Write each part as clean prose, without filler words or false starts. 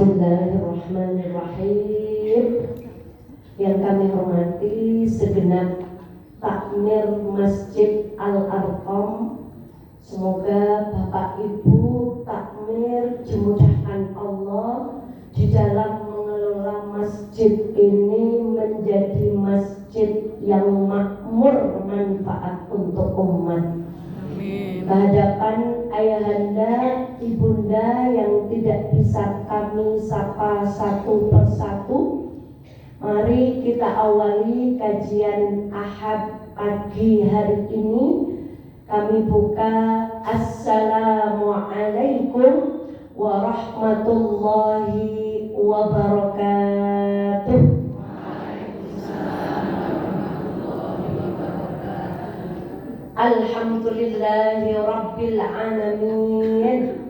Bismillahirrahmanirrahim. Yang kami hormati segenap takmir Masjid Al-Arqam. Semoga Bapak Ibu takmir dimudahkan Allah di dalam mengelola masjid ini menjadi masjid yang makmur manfaat untuk umat. Kehadapan ayahanda, ibunda yang tidak bisa kami sapa satu persatu, mari kita awali kajian Ahad pagi hari ini. Kami buka Assalamualaikum warahmatullahi wabarakatuh. Alhamdulillahi Rabbil Alamin.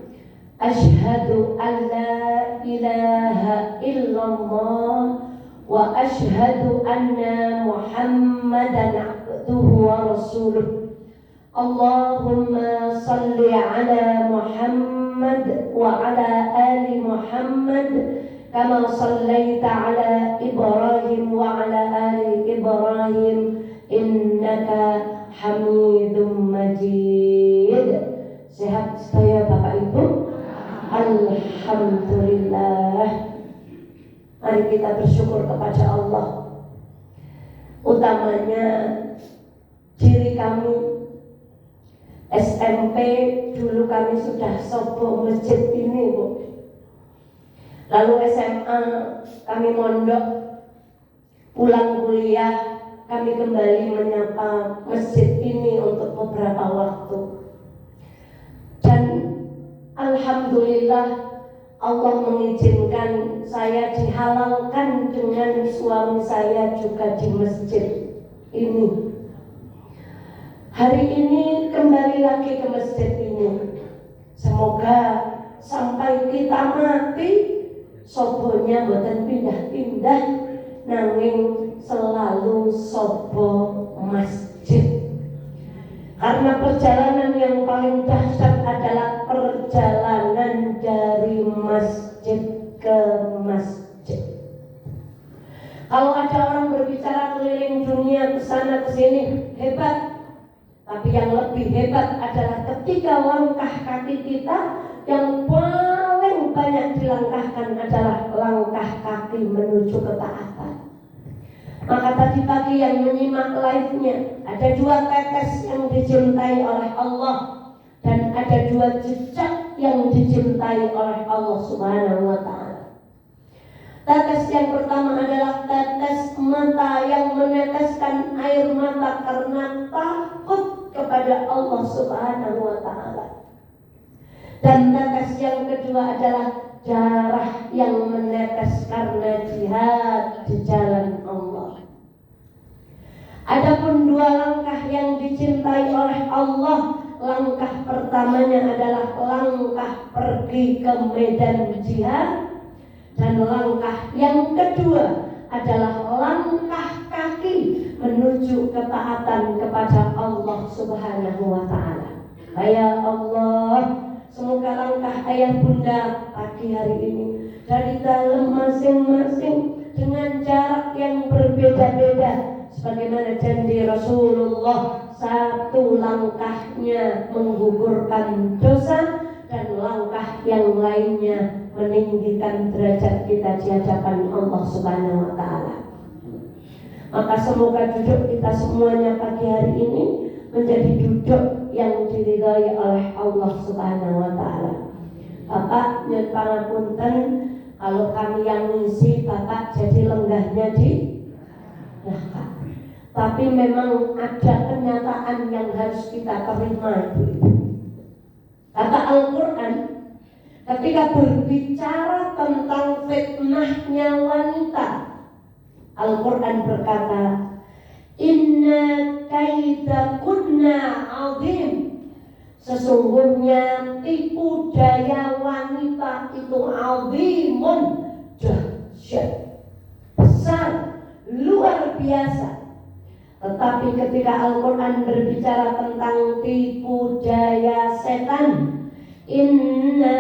Ashhadu an la ilaha illallah wa ashhadu anna Muhammadan abduhu wa rasuluh. Allahumma salli ala Muhammad wa ala ali Muhammad kama sallaita ala Ibrahim wa ala ali Ibrahim innaka Hamidum Majid. Sehat saya Bapak Ibu? Alhamdulillah. Mari kita bersyukur kepada Allah. Utamanya diri kami SMP dulu kami sudah sobo masjid ini, Bu. Lalu SMA kami mondok, pulang kuliah kami kembali menyapa masjid ini untuk beberapa waktu. Dan alhamdulillah Allah mengizinkan saya dihalalkan dengan suami saya juga di masjid ini. Hari ini kembali lagi ke masjid ini. Semoga sampai kita mati sobonya boten pindah-pindah, nanging selalu sobo masjid. Karena perjalanan yang paling dahsyat adalah perjalanan dari masjid ke masjid. Kalau ada orang berbicara keliling dunia ke sana ke sini hebat, tapi yang lebih hebat adalah ketika langkah kaki kita yang paling banyak dilangkahkan adalah langkah kaki menuju ketaatan. Maka tadi pagi yang menyimak live-nya, ada 2 tetes yang dicintai oleh Allah dan ada 2 jejak yang dicintai oleh Allah Subhanahu wa ta'ala. Tetes yang pertama adalah tetes mata yang meneteskan air mata karena takut kepada Allah Subhanahu wa ta'ala. Dan tetes yang kedua adalah darah yang menetes karena jihad di jalan Allah. Adapun 2 langkah yang dicintai oleh Allah, langkah pertamanya adalah langkah pergi ke medan jihad, dan langkah yang kedua adalah langkah kaki menuju ketaatan kepada Allah Subhanahu wa ta'ala. Ya Allah, semoga langkah ayah bunda pagi hari ini dari dalam masing-masing dengan jarak yang berbeda-beda, sebagaimana janji Rasulullah, 1 langkahnya menggugurkan dosa dan langkah yang lainnya meninggikan derajat kita di hadapan Allah Subhanahu wa ta'ala. Maka semoga duduk kita semuanya pagi hari ini menjadi duduk yang diridhai oleh Allah Subhanahu wa ta'ala. Bapak nyuwun pangapunten kalau kami yang ngisi, Bapak jadi lenggahnya di belakang. Tapi memang ada kenyataan yang harus kita terima. Kata Al-Quran, ketika berbicara tentang fitnahnya wanita, Al-Quran berkata, Inna kaidakunna azim. Sesungguhnya tipu daya wanita itu azimun, dahsyat, besar, luar biasa. Tetapi ketika Al-Quran berbicara tentang tipu daya setan, inna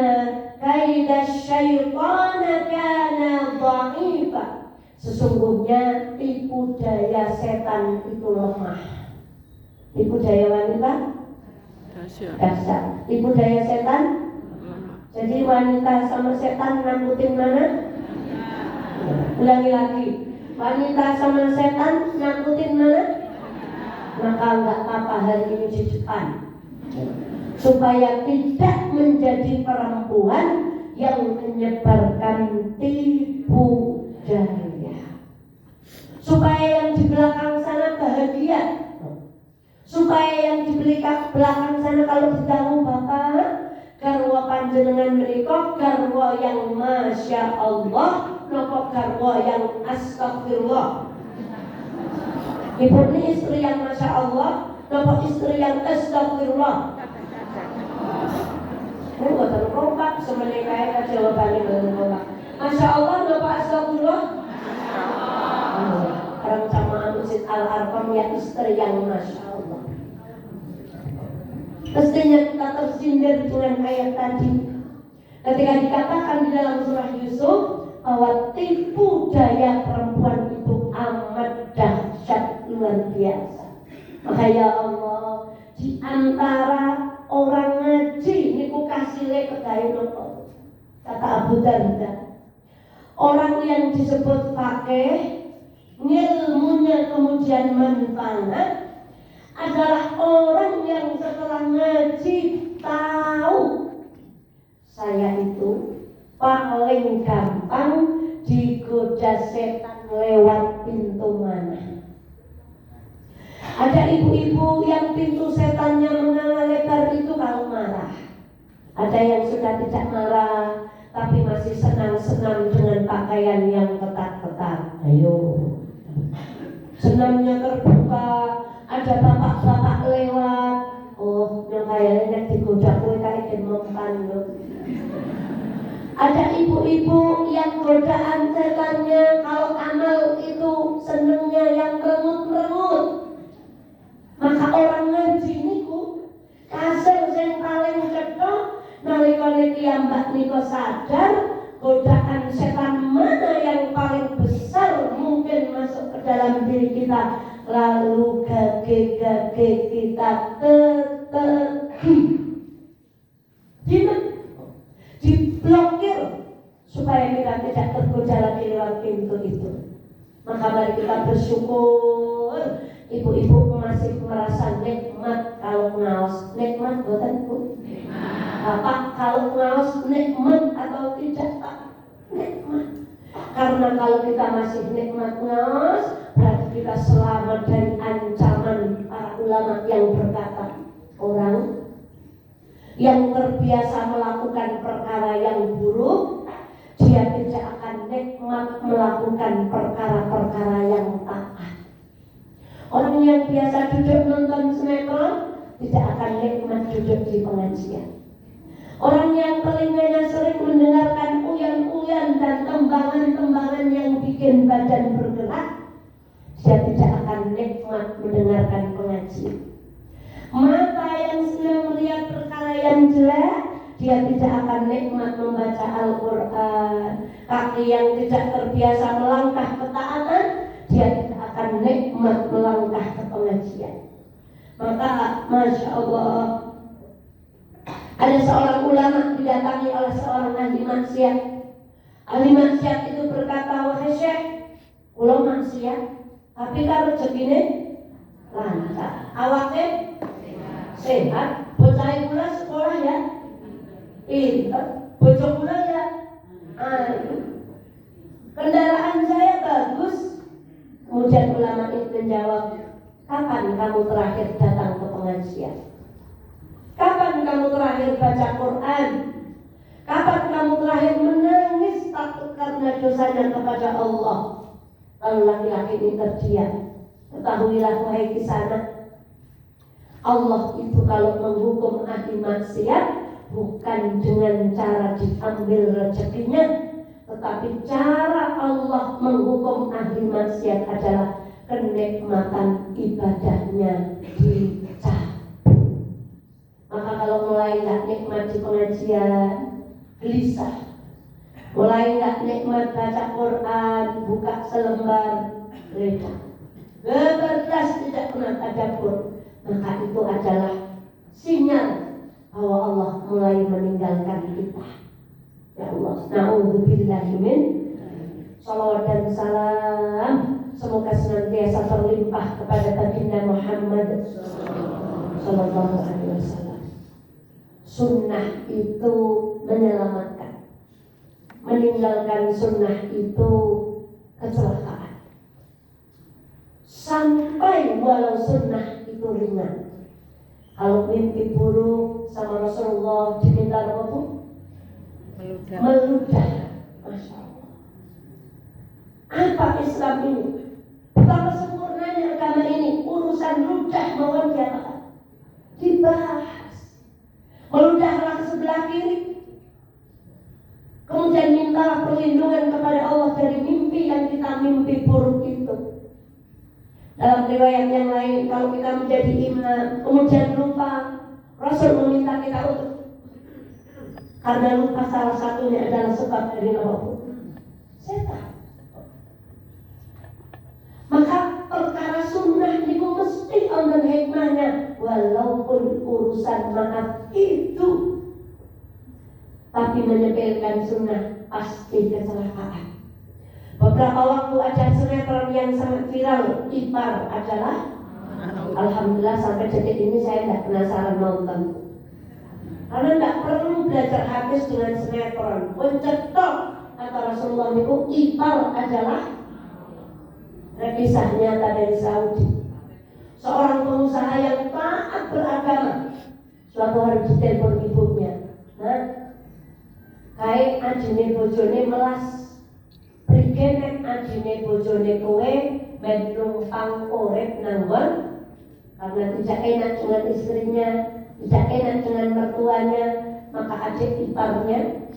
kaida syaitana kana dha'ifa. Sesungguhnya tipu daya setan itu lemah. Tipu daya wanita dahsyat. Tipu daya setan lemah. Jadi wanita sama setan nakutin mana? Ulangi lagi. Wanita sama setan nakutin mana? Maka enggak apa-apa hari ini di depan, supaya tidak menjadi perempuan yang menyebarkan tipu daya, supaya yang di belakang sana bahagia, supaya yang di belakang sana kalau ditanggung bapak garwa panjenengan menika garwa yang masya Allah nopo garwa yang astagfirullah. Ibu ini istri yang masya Allah nopo istri yang astagfirullah. Ini buatan kompak semenit kaya jawabannya buatan kompak. Masya Allah nopo astagfirullah. Orang jamaah Masjid Al-Arqam ya istri yang masya Allah. Mestinya kita tersindir dengan ayat tadi ketika dikatakan di dalam surah Yusuf bahwa tipu daya perempuan itu amat dahsyat luar biasa. Maka ya Allah, di antara orang ngaji niku kasile kedayu nopo. Kata Abu Darda, orang yang disebut fakih, ilmunya kemudian manfaat, adalah orang yang setelah ngaji tahu saya itu paling gampang digoda setan lewat pintu mana. Ada ibu-ibu yang pintu setannya mengalah lebar itu kalau marah. Ada yang sudah tidak marah tapi masih senang-senang dengan pakaian yang ketat-ketat. Ayo, senamnya terbuka. Ada bapak-bapak lewat, oh yang kayaknya digoda kue kayak demamkan loh. Ada ibu-ibu yang godaan setannya kalau amal itu senengnya yang merengut-merengut. Maka orang ngaji niku kasil sing paling cetha nalika piyambak nika sadar godaan setan mana yang paling besar mungkin masuk ke dalam diri kita, lalu gage-gage kita diblokir supaya kita tidak tergoda lagi lewat pintu itu. Maka mari kita bersyukur, ibu-ibu masih merasa nikmat kalau ngaos. Nikmat buatan Bu? Bapak kalau ngaos nikmat atau tidak Pak? Nikmat. Karena kalau kita masih nikmat ngaos, berarti kita selamat dari ancaman para ulama yang berkata, orang yang terbiasa melakukan perkara yang buruk, dia tidak akan nikmat melakukan perkara-perkara yang taat. Orang yang biasa duduk nonton sinetron tidak akan nikmat duduk di pengajian. Orang yang telinganya sering mendengarkan uyan-uyan dan tembangan-tembangan yang bikin badan bergerak, dia tidak akan nikmat mendengarkan pengajian. Mata yang senang melihat perkara yang jelek, dia tidak akan nikmat membaca Al-Quran. Kaki yang tidak terbiasa melangkah ke taatan, dia tidak akan nikmat melangkah ke pengajian. Maka Masya Allah, ada seorang ulama didatangi oleh seorang ahli maksiat. Ahli maksiat itu berkata, wahai Syekh, kula maksiat, tapi kalau rezekine lancar, awake sehat, bocah kula sekolah ya pinter, bocah kula ya kendaraan saya bagus. Kemudian ulama itu menjawab, kapan kamu terakhir datang ke pengajian? Kapan kamu terakhir baca Quran? Kapan kamu terakhir menangis takut karena dosanya kepada Allah? Lalu laki-laki ini terdiam. Ketahuilah wahai kisana, Allah itu kalau menghukum ahli maksiat bukan dengan cara diambil rezekinya, tetapi cara Allah menghukum ahli maksiat adalah kenikmatan ibadahnya dicabut. Maka kalau mulai gak nikmat di pengajian, gelisah, mulai nggak nikmat baca Quran, buka selembar reda, beberkas tidak pernah tadabbur, maka itu adalah sinyal bahwa Allah mulai meninggalkan kita. Ya Allah, na'udzubillahi min. Salawat dan salam semoga senantiasa terlimpah kepada baginda Muhammad sallallahu alaihi wasallam. Sunnah itu menyelamatkan. Meninggalkan sunnah itu kecelakaan. Sampai walau sunnah itu ringan. Kalau mimpi buruk sama Rasulullah diminta apa bu? Meludah. Masya Allah. Apa Islam ini? Betapa sempurnanya agama ini. Urusan ludah mohon diapakan? Dibahas. Meludahlah ke sebelah kiri. Kemudian mintalah perlindungan kepada Allah dari mimpi yang kita mimpi buruk itu. Dalam riwayat yang lain, kalau kita menjadi imam kemudian lupa, Rasul meminta kita untuk, karena lupa salah satunya adalah sebab dari apa? Setan. Maka perkara sunnah itu mesti Allah hikmahnya, walaupun urusan maaf itu, tapi menyepelekan sunnah pasti kecelakaan. Beberapa waktu ada sinetron yang sangat viral, Ipar adalah, alhamdulillah sampai detik ini saya tidak penasaran nonton. Karena tidak perlu belajar hadis dengan sinetron. Pencetok kata Rasulullah itu Ipar adalah. Kisah nyata dari Saudi. Seorang pengusaha yang taat beragama suatu hari ditelepon ibunya, nah, kae ajine bojone melas, prigenek ajine bojone kowe ben numpang urip nanggon, karena tidak enak dengan istrinya, tidak enak dengan mertuanya, maka adik iparnya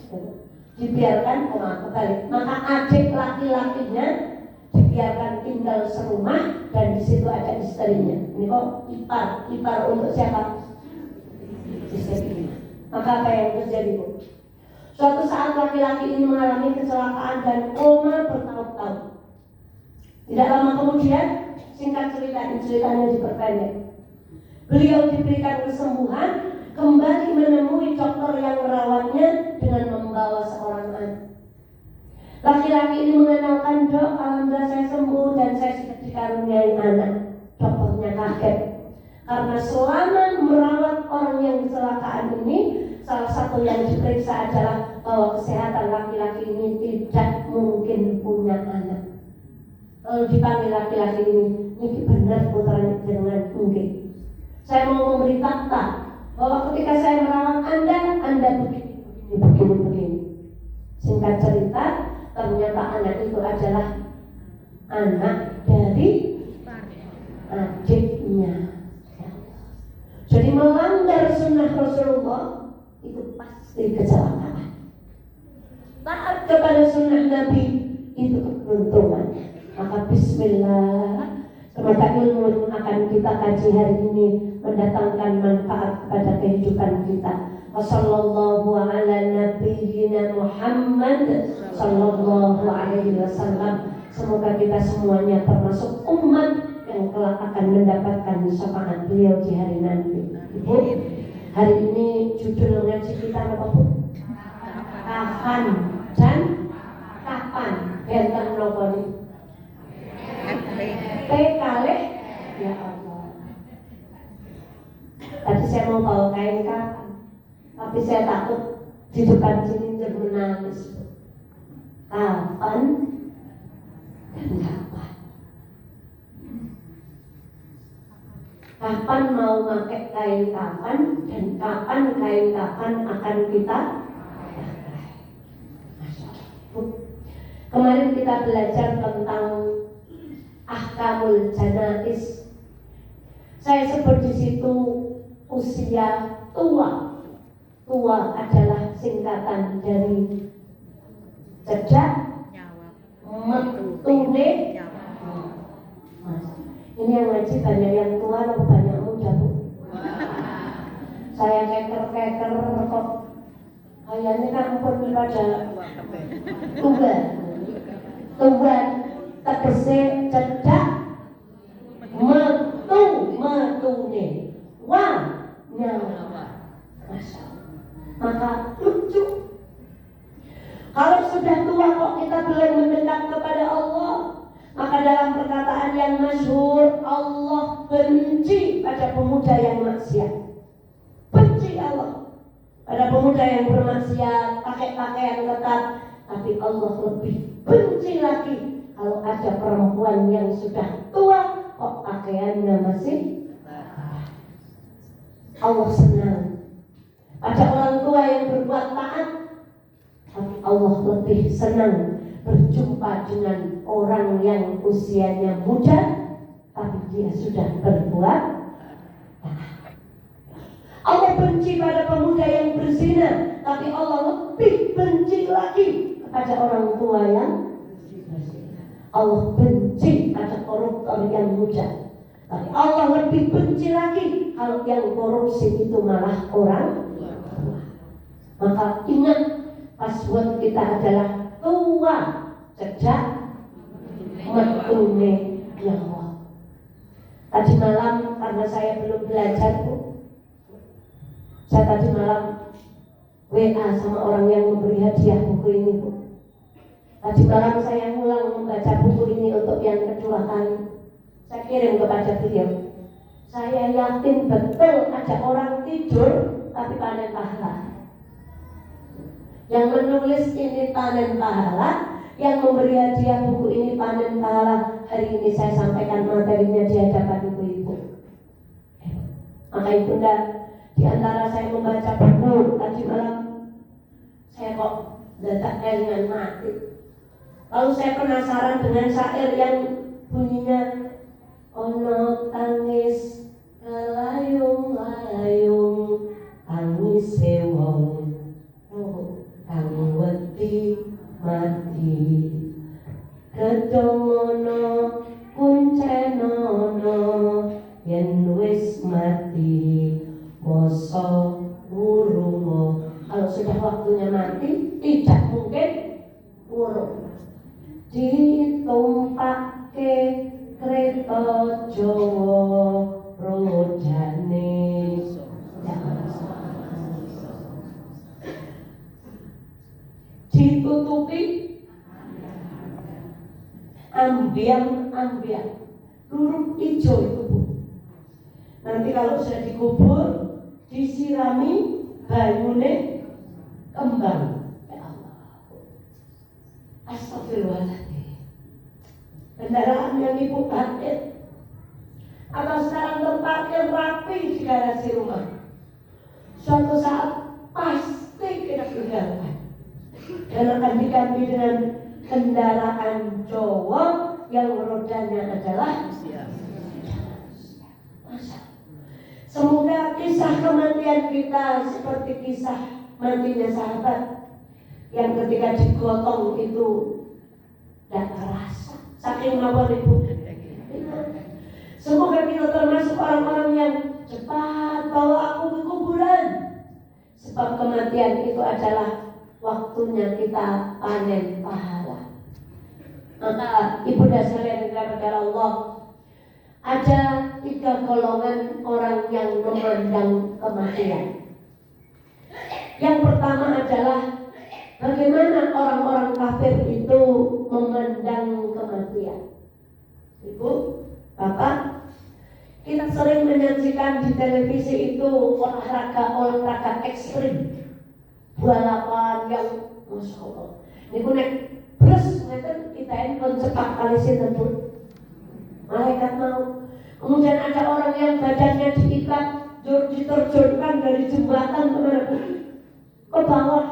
dibiarkan kebalik, maka adik laki-lakinya dibiarkan tinggal serumah dan di situ ada istrinya. Ini kok ipar untuk siapa? Istrinya. Maka apa yang terjadi bu? Suatu saat laki-laki ini mengalami kecelakaan dan koma bertahun-tahun. Tidak lama kemudian, singkat ceritanya diperpendek. Beliau diberikan kesembuhan, kembali menemui dokter yang merawatnya dengan membawa seorang anak. Laki-laki ini mengenalkan, dok, alhamdulillah saya sembuh dan saya sudah dikaruniai anak. Dokternya kaget karena selama merawat orang yang kecelakaan ini, salah satu yang diperiksa adalah bahwa kesehatan laki-laki ini tidak mungkin punya anak. Lalu dipanggil laki-laki ini benar putranya dengan mungkin. Saya mau memberi fakta bahwa ketika saya merawat Anda begini. Singkat cerita, ternyata anak itu adalah anak dari adiknya. Jadi melanggar sunnah Rasulullah itu pasti kecelakaan. Taat kepada sunnah Nabi itu keberuntungan. Maka bismillah, semoga ilmu yang akan kita kaji hari ini mendatangkan manfaat kepada kehidupan kita. Wassallallahu ala nabiyyina Muhammad sallallahu alaihi wasallam. Semoga kita semuanya termasuk umat yang kelak akan mendapatkan syafaat beliau di hari nanti. Ibu, hari ini judul ngaji kita apa bu? Kapan dan kapan? Bentang nopo nih? Kalih ya Allah. Tadi saya mau bawa kain kapan, tapi saya takut di depan sini menangis. Kapan dan kapan? Kapan mau pakai kain kapan dan kapan kain kapan akan kita pakai? Kemarin kita belajar tentang ahkamul janais. Saya sebut di situ usia tua. Tua adalah singkatan dari cedhak, metune. Ini yang ngaji banyak yang tua atau banyak muda bu? Saya keker kok kayak kalian kan pun pada tuan tegese cedak metune wah nyawa. Masya Allah. Maka lucu kalau sudah tua kok kita belum mendekat kepada Allah. Maka dalam perkataan yang masyhur, Allah benci pada pemuda yang maksiat. Benci Allah pada pemuda yang bermaksiat, pakai pakaian ketat. Tapi Allah lebih benci lagi kalau ada perempuan yang sudah tua kok pakaiannya masih. Allah senang pada orang tua yang berbuat taat. Tapi Allah lebih senang berjumpa dengan orang yang usianya muda tapi dia sudah berbuat taat. Allah benci pada pemuda yang berzina, tapi Allah lebih benci lagi kepada orang tua yang berzina. Allah benci pada koruptor yang muda, tapi Allah lebih benci lagi kalau yang korupsi itu malah orang tua. Maka ingat, password kita adalah tua sejak metune nyawa. Tadi malam karena saya belum belajar, Bu, saya tadi malam WA sama orang yang memberi hadiah buku ini, Bu. Tadi malam saya ulang membaca buku ini untuk yang kedua kali. Saya kirim kepada beliau. Saya yakin betul ada orang tidur tapi panen pahala. Yang menulis ini panen pahala, yang memberi hadiah buku ini panen pahala. Hari ini saya sampaikan materinya di hadapan ibu-ibu. Maka ibunda, di antara saya membaca buku tadi malam, saya kok dadak kelingan mati. Lalu saya penasaran dengan syair yang bunyinya ono tangis layung-layung tangis wong kang wedi mati kedomono kuncenono yen wis mati moso wurungo. Kalau sudah waktunya mati tidak mungkin wurung. Ditumpake kereta Jawa rodane ditutupi ambiang-ambiang luruk hijau itu, Bu. Nanti kalau sudah dikubur disirami banyune kembang. Ya Allah, astagfirullahaladzim. Kendaraan yang ibu parkir atau sekarang terparkir rapi di garasi rumah, suatu saat pasti kita tinggalkan dan akan diganti dengan kendaraan Jawa yang rodanya adalah masa. Semoga kisah kematian kita seperti kisah matinya sahabat yang ketika digotong itu tidak terasa, saking mawar ibu. Semoga kita termasuk orang-orang yang cepat bawa aku ke kuburan, sebab kematian itu adalah waktunya kita panen pahala. Maka ibu dan sekalian kepada Allah, ada 3 golongan orang yang memandang kematian. Yang pertama adalah bagaimana orang-orang kafir itu memandang kematian. Ibu, Bapak, kita sering menyaksikan di televisi itu olahraga ekstrim, balapan yang Masya Allah. Ini kunek terus kita pun cepat kali sinetron. Malaikat mau. Kemudian ada orang yang badannya diikat, diterjunkan dari jembatan kemana ke bawah.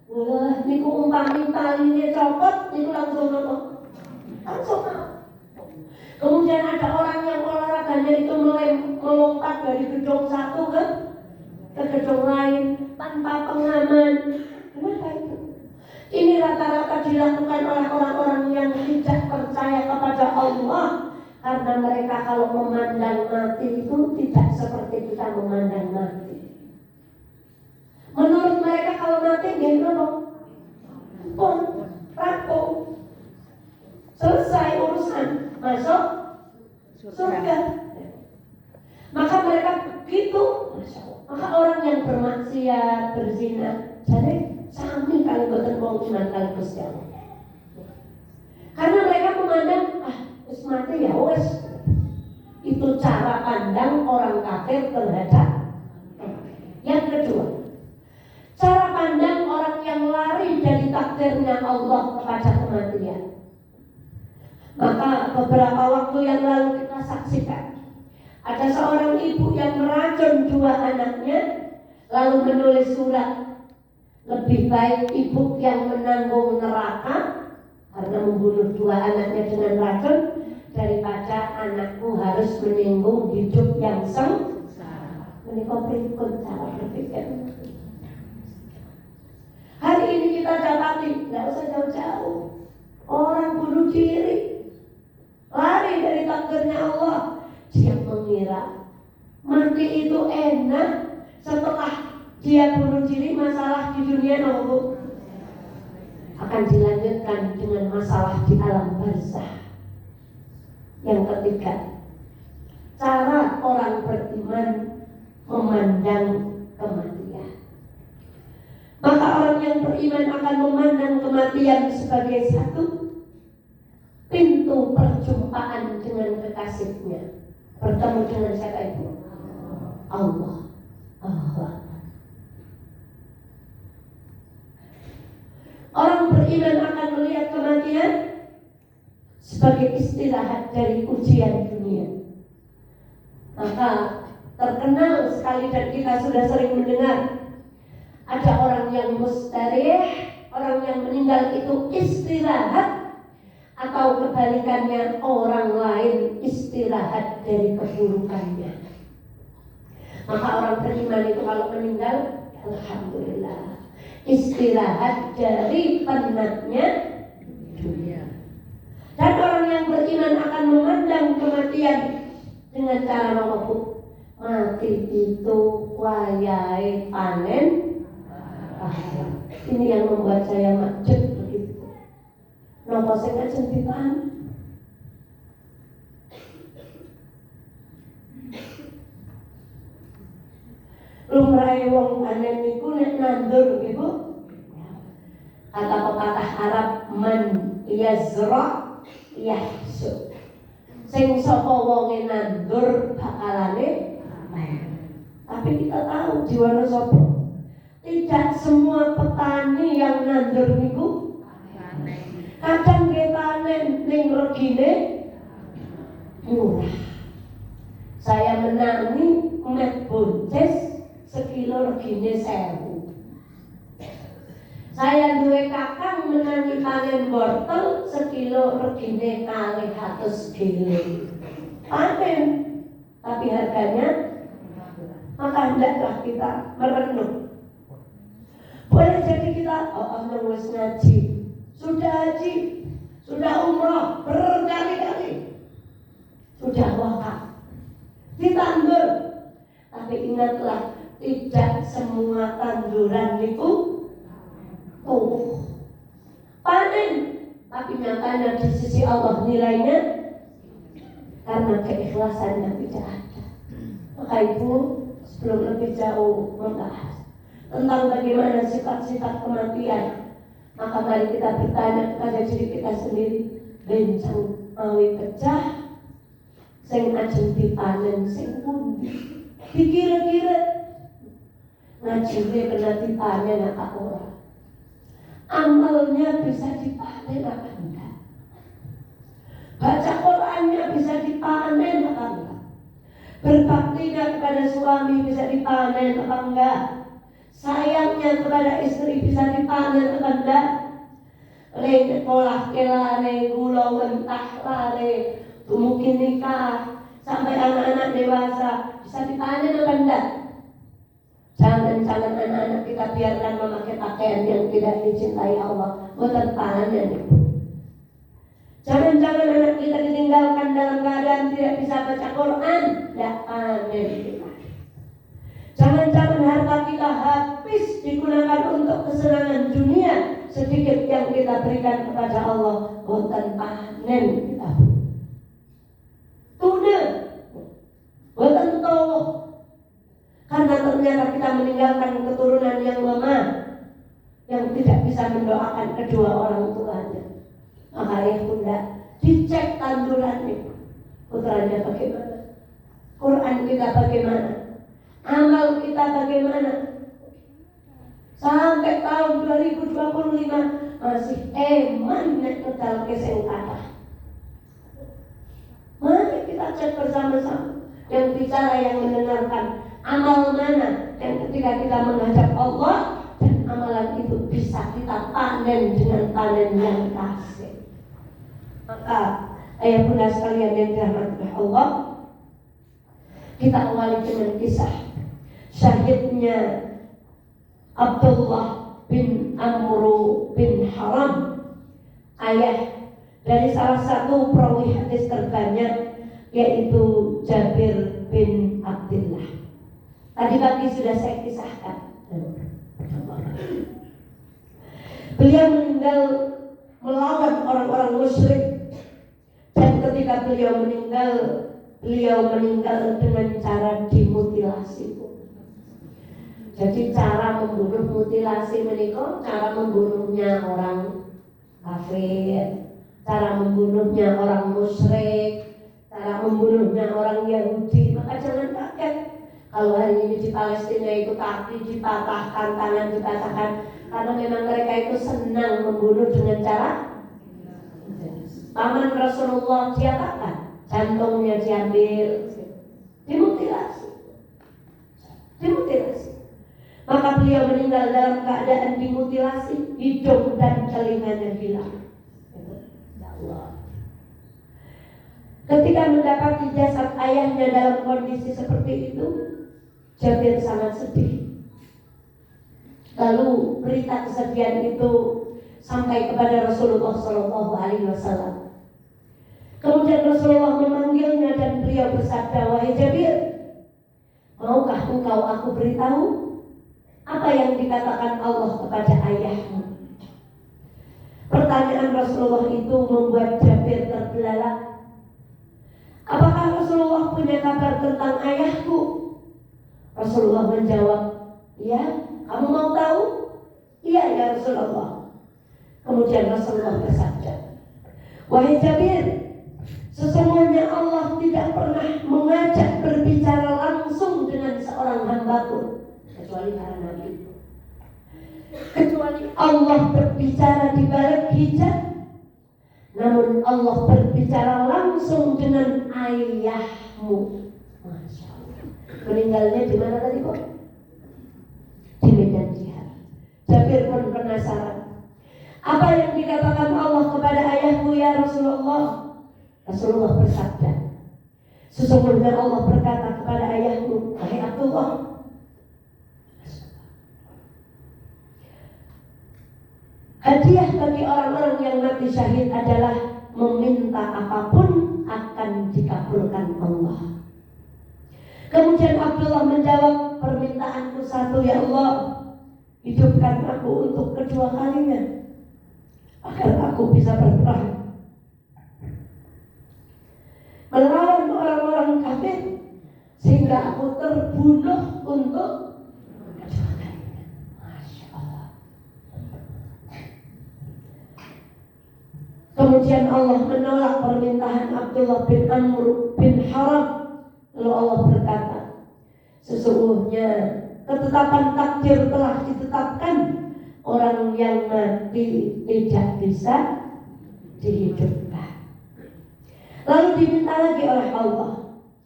Wah, niku umpami talinya copot, niku langsung apa? Langsung mau. Kemudian ada orang yang olahraganya itu melompat dari gedung satu ke gedung lain tanpa pengaman. Kenapa itu? Ini rata-rata dilakukan oleh orang-orang yang tidak percaya kepada Allah, karena mereka kalau memandang mati itu tidak seperti kita memandang mati. Menurut mereka kalau mati mati nggih napa? Pun rampung. Selesai urusan, masuk surga. Maka mereka begitu, maka orang yang bermaksiat, berzina, jadi sami kali boten wong iman kali Gusti Allah. Karena mereka memandang wis mati ya wis. Itu cara pandang orang kafir terhadap. Yang kedua, cara pandang orang yang lari dari takdirnya Allah kepada kematian. Maka beberapa waktu yang lalu kita saksikan ada seorang ibu yang meracun 2 anaknya, lalu menulis surat, lebih baik ibu yang menanggung neraka karena membunuh 2 anaknya dengan racun, daripada anakku harus menanggung hidup yang sengsara. Menikah berikut cara berpikir. Hari ini kita dapati, tidak usah jauh-jauh, orang bunuh diri, lari dari takdirnya Allah. Dia mengira mati itu enak. Setelah dia bunuh diri, masalah di dunia nopo akan dilanjutkan dengan masalah di alam barzah. Yang ketiga, cara orang beriman memandang kematian. Maka orang yang beriman akan memandang kematian sebagai satu pintu perjumpaan dengan kekasihnya. Bertemu dengan siapa itu? Allah. Orang beriman akan melihat kematian sebagai istirahat dari ujian dunia. Maka terkenal sekali dan kita sudah sering mendengar, ada orang yang mustarih, orang yang meninggal itu istirahat, atau kebalikannya orang lain istirahat dari keburukannya. Maka orang beriman itu kalau meninggal, alhamdulillah, istirahat dari penatnya dunia. Dan orang yang beriman akan memandang kematian dengan cara mengaku, mati itu wayahe panen. Ini yang membuat saya macet begitu. Napa sing ajeng dipanen? Lumrahe wong panen niku nek nandur nggih Bu. Kata pepatah Arab, man yazra yahsud. Sing sapa wonge nandur bakalane panen. Tapi kita tahu jiwane sapa? Tidak semua petani yang nandur niku kadang nggih panen ning regine murah. Saya menangi met buncis sekilo regine 1000. Saya duwe kakang menangi panen wortel sekilo regine 200 gile. Panen, tapi harganya, maka hendaklah kita merenung. Boleh jadi kita, wis ngaji, sudah haji, sudah umrah berkali-kali, sudah wakaf, ditandur, tapi ingatlah tidak semua tanduran itu tumbuh. Panen, tapi nyatanya di sisi Allah nilainya karena keikhlasannya tidak ada. Maka itu sebelum lebih jauh membahas tentang bagaimana sifat-sifat kematian, maka mari kita bertanya kepada diri kita sendiri, bencang awi pecah sing ajeng dipanen sing pundi? Dikira-kira ngajine kena dipanen apa ora? Amalnya bisa dipanen apa enggak? Baca Qur'annya bisa dipanen apa enggak? Berbaktinya kepada suami bisa dipanen apa enggak? Sayangnya kepada istri bisa dipanen apa enggak? Lek sekolah kelare, gula mentah lare, mungkin nikah sampai anak-anak dewasa bisa dipanen apa enggak? Jangan anak-anak kita biarkan memakai pakaian yang tidak dicintai Allah, bukan panen. Jangan anak kita ditinggalkan dalam keadaan tidak bisa baca Quran, tidak panen kita. Jangan harta kita habis digunakan untuk kesenangan dunia, sedikit yang kita berikan kepada Allah, boten panen kita. Tuna, boten tolong. Karena ternyata kita meninggalkan keturunan yang lemah, yang tidak bisa mendoakan kedua orang tuanya. Maka ayah bunda, dicek tandurannya, putranya bagaimana, Quran kita bagaimana, amal kita bagaimana. Sampai tahun 2025 masih eman nek medal keseng kathah. Mari kita cek bersama-sama. Yang bicara, yang mendengarkan, amal mana yang ketika kita menghadap Allah dan amalan itu bisa kita panen dengan panen yang kasih. Maka ayah bunda sekalian yang dirahmati Allah, kita awali dengan kisah syahidnya Abdullah bin Amru bin Haram, ayah dari salah satu perawi hadis terbanyak, yaitu Jabir bin Abdullah. Tadi pagi sudah saya kisahkan. Beliau meninggal melawan orang-orang musyrik, dan ketika beliau meninggal dengan cara dimutilasi. Jadi cara membunuh mutilasi menika, cara membunuhnya orang kafir, cara membunuhnya orang musyrik, cara membunuhnya orang Yahudi. Maka jangan kaget kalau hari ini di Palestina itu kaki dipatahkan, tangan dipatahkan, karena memang mereka itu senang membunuh dengan cara paman Rasulullah diapakan? Jantungnya diambil, dimutilasi. Maka beliau meninggal dalam keadaan dimutilasi, hidung dan telinganya hilang. Ya Allah. Ketika mendapati jasad ayahnya dalam kondisi seperti itu, Jabir sangat sedih. Lalu berita kesedihan itu sampai kepada Rasulullah SAW. Kemudian Rasulullah memanggilnya dan beliau bersabda, "Wahai Jabir, maukah engkau aku beritahu apa yang dikatakan Allah kepada ayahmu?" Pertanyaan Rasulullah itu membuat Jabir terbelalak. Apakah Rasulullah punya kabar tentang ayahku? Rasulullah menjawab, "Ya, kamu mau tahu?" "Iya ya Rasulullah." Kemudian Rasulullah bersabda, "Wahai Jabir, sesungguhnya Allah tidak pernah mengajak berbicara langsung dengan seorang hamba pun, kecuali para nabi. Kecuali Allah berbicara di balik hijab, namun Allah berbicara langsung dengan ayahmu." Masya Allah. Meninggalnya di mana tadi kok? Di medan jihad. Jabir pun penasaran, apa yang dikatakan Allah kepada ayahmu ya Rasulullah? Rasulullah bersabda, "Sesungguhnya Allah berkata kepada ayahmu, wahai Abdullah, hadiah bagi orang-orang yang mati syahid adalah meminta apapun akan dikabulkan Allah." Kemudian Abdullah menjawab, "Permintaanku satu ya Allah, hidupkan aku untuk kedua kalinya agar aku bisa berperang melawan orang-orang kafir sehingga aku terbunuh untuk kedua kalinya." Masya Allah. Kemudian Allah menolak permintaan Abdullah bin Amr bin Haram. Lalu Allah berkata, "Sesungguhnya ketetapan takdir telah ditetapkan, orang yang mati tidak bisa dihidupkan." Lalu diminta lagi oleh Allah,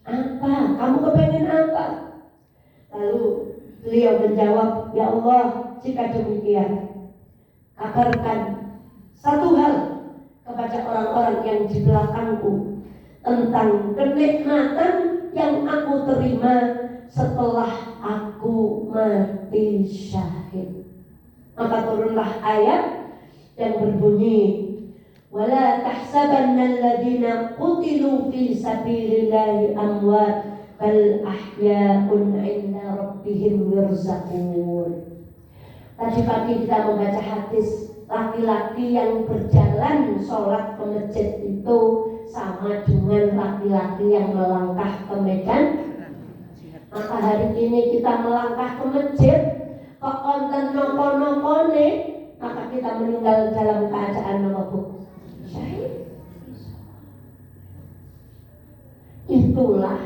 "Apa? Kamu kepengen apa?" Lalu beliau menjawab, "Ya Allah, jika demikian, kabarkan satu hal kepada orang-orang yang di belakangku tentang kenikmatan yang aku terima setelah aku mati syahid." Maka turunlah ayat yang berbunyi, "Wala tahsabanna alladhina qutilu fi sabilillahi amwat bal ahya'un 'inda rabbihim yurzaqun." Tadi pagi kita membaca hadis, laki-laki yang berjalan sholat ke masjid itu sama dengan laki-laki yang melangkah ke medan. Maka hari ini kita melangkah ke masjid, kok konten nopo-nopone, maka kita meninggal dalam keadaan nopo syahid. Itulah